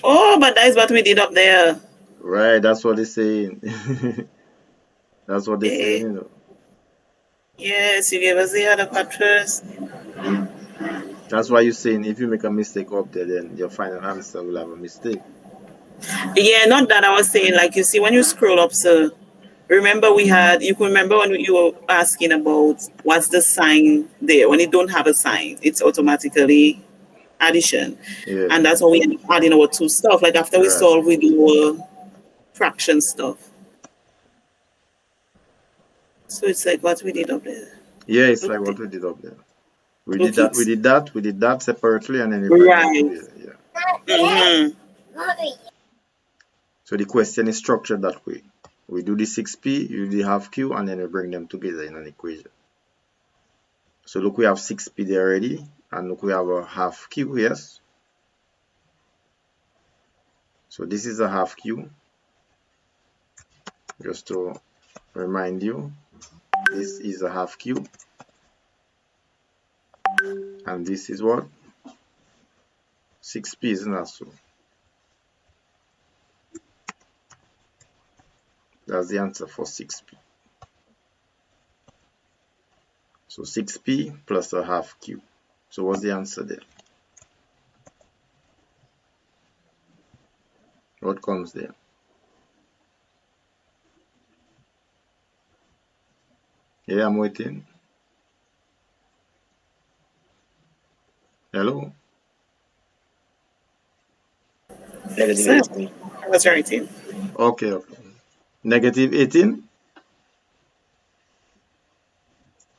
Oh, but that is what we did up there. Right, that's what they're saying. That's what they're saying, Eh, you know. yes, you gave us the other pictures. That's why you're saying if you make a mistake up there, then your final answer will have a mistake. Yeah, not that I was saying, like you see, when you scroll up, so remember you can remember when you were asking about what's the sign there. When it don't have a sign, it's automatically addition. Yeah, And that's how we end up adding our two stuff. Like after we right. solve, we do our fraction stuff. So it's like what we did up there. Yeah, it's Look like at what it. we did up there. We did Look that, it. we did that, we did that separately, and then we bring them Right. together. Yeah. Mm-hmm. So the question is structured that way. We do the 6p, you do the half q, and then we bring them together in an equation. So look, we have 6p there already, and look, we have a half q, yes? So this is a half q, just to remind you. This is a half q, and this is what? 6p, isn't that so? That's the answer for 6p. So 6p plus a half q. So what's the answer there? What comes there? Yeah, I'm waiting. Hello? Negative So 18. I was writing. Okay, okay. Negative 18?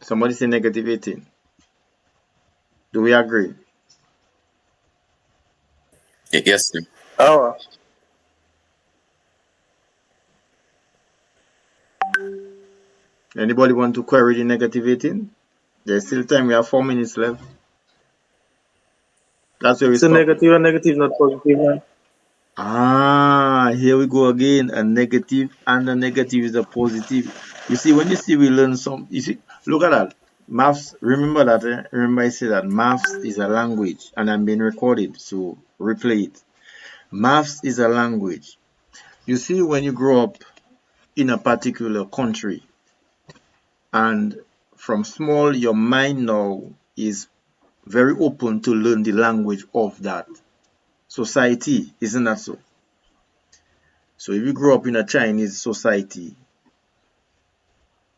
Somebody say negative 18. Do we agree? Yes, sir. Oh, Anybody want to query the negative 18? There's still time. We have 4 minutes left. That's where we so stop. negative and negative, not positive, man. Ah, here we go again. A negative and a negative is a positive. You see, when you see we learn some, you see, look at that. Maths, remember that. Remember I said that maths is a language and I'm being recorded, so replay it. Maths is a language. You see, when you grow up in a particular country and from small, your mind now is very open to learn the language of that society, isn't that so? So if you grow up in a Chinese society,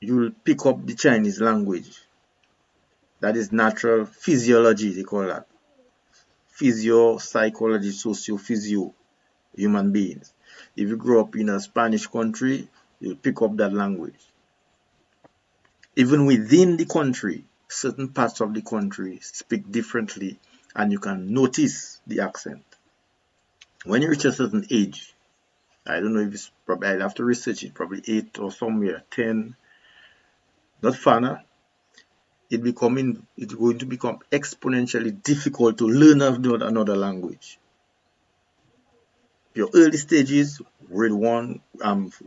you'll pick up the Chinese language. That is natural physiology, they call that. Physio, psychology, socio, physio, human beings. If you grow up in a Spanish country, you'll pick up that language. Even within the country, certain parts of the country speak differently and you can notice the accent. When you reach a certain age, I don't know if it's probably, I'll have to research it, probably 8 or somewhere, 10, not far, it's going to become exponentially difficult to learn another language. Your early stages, grade 1,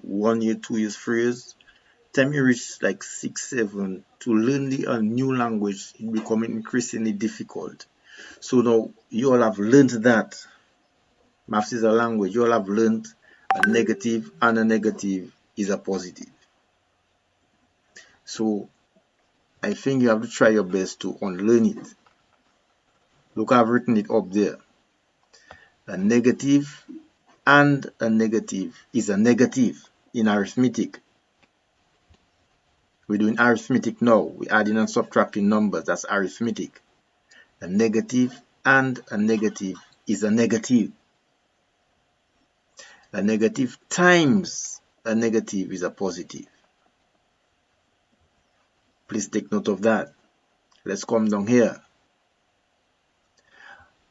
1 year, 2 years, 3 years, time you reach like 6, 7, to learn a new language, it becoming increasingly difficult. So now you all have learned that maths is a language. You all have learned a negative and a negative is a positive. So I think you have to try your best to unlearn it. Look, I've written it up there. A negative and a negative is a negative in arithmetic. We're doing arithmetic now. We're adding and subtracting numbers. That's arithmetic. A negative and a negative is a negative. A negative times a negative is a positive. Please take note of that. Let's come down here.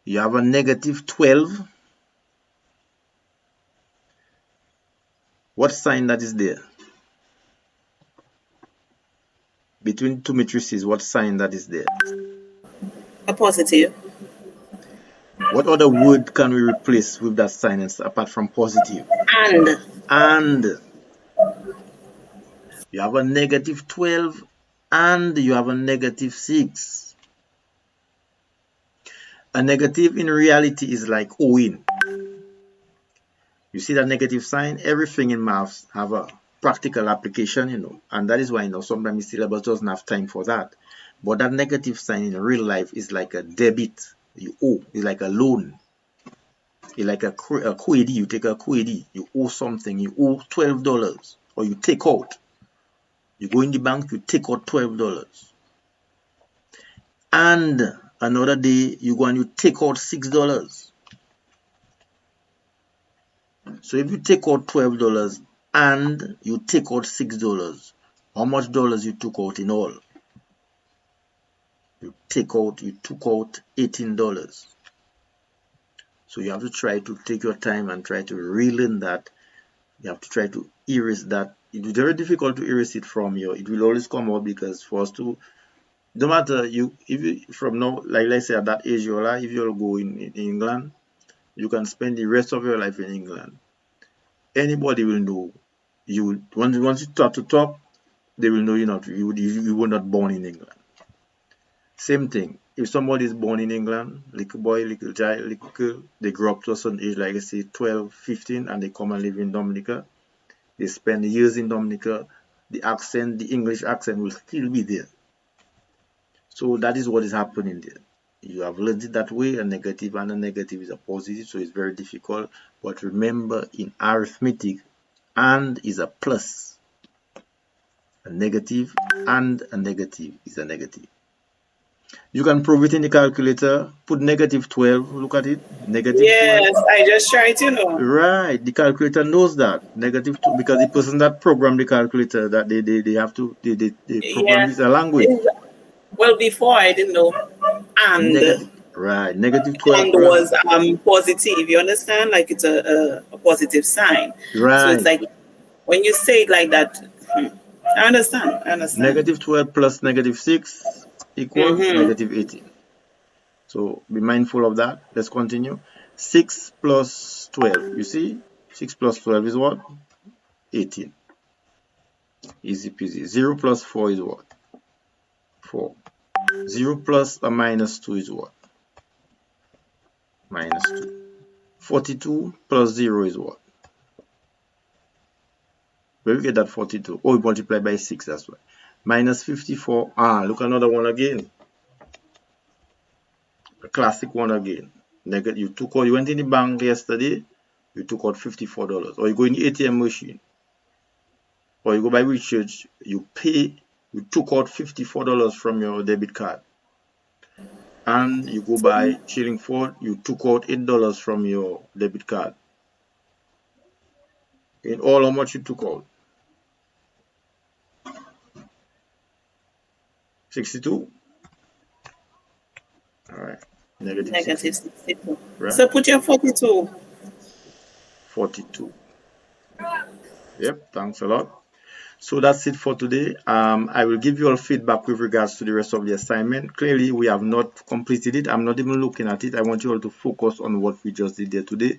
You have a negative 12. What sign that is there? Between two matrices, what sign that is there? A positive. What other word can we replace with that sign apart from positive? And And you have a negative 12 and you have a negative 6. A negative in reality is like owing. You see that negative sign? Everything in maths have a practical application, and that is why, sometimes syllabus doesn't have time for that. But that negative sign in real life is like a debit. You owe. It's like a loan. It's like a QAD. You take a QAD. You owe something. You owe $12. Or you take out. You go in the bank, you take out $12. And another day, you go and you take out $6. So if you take out $12 and you take out $6, how much dollars you took out in all? You took out $18. So you have to try to take your time and try to relearn that. You have to try to erase that. It is very difficult to erase it from you. It will always come out because for us to, no matter if you from now, like let's say at that age of your life, if you'll go in England, you can spend the rest of your life in England. Anybody will know you. Once you start to talk, they will know you were not born in England. Same thing. If somebody is born in England, little boy, little child, little girl, they grow up to a certain age, like I say 12, 15, and they come and live in Dominica. They spend years in Dominica. The English accent will still be there. So that is what is happening there. You have learned it that way, a negative and a negative is a positive, so it's very difficult. But remember, in arithmetic, and is a plus. A negative and a negative is a negative. You can prove it in the calculator. Put negative 12. Look at it. Negative 12. Yes, I just tried to know. Right. The calculator knows that. Negative 2. Because the person that programmed the calculator, that they have to, they program is a language. Well, before I didn't know. And negative, right. Negative 12 and was positive. You understand? Like it's a positive sign. Right. So it's like when you say it like that, I understand. Negative 12 plus negative 6 equals negative 18. So be mindful of that. Let's continue. 6 plus 12. You see? 6 plus 12 is what? 18. Easy peasy. 0 plus 4 is what? 4. 0 plus a minus 2 is what? Minus 2. 42 plus 0 is what? Where we get that 42? Oh, we multiply by 6, that's why. Minus 54. Look another one again. A classic one again. You went in the bank yesterday, you took out $54. Or you go in the ATM machine. Or you go by research, you took out $54 from your debit card. And you go by Shillingford, you took out $8 from your debit card. In all, how much you took out? 62? Alright. Negative 62. Right. So put your 42. 42. Yep, thanks a lot. So that's it for today. I will give you all feedback with regards to the rest of the assignment. Clearly, we have not completed it. I'm not even looking at it. I want you all to focus on what we just did there today.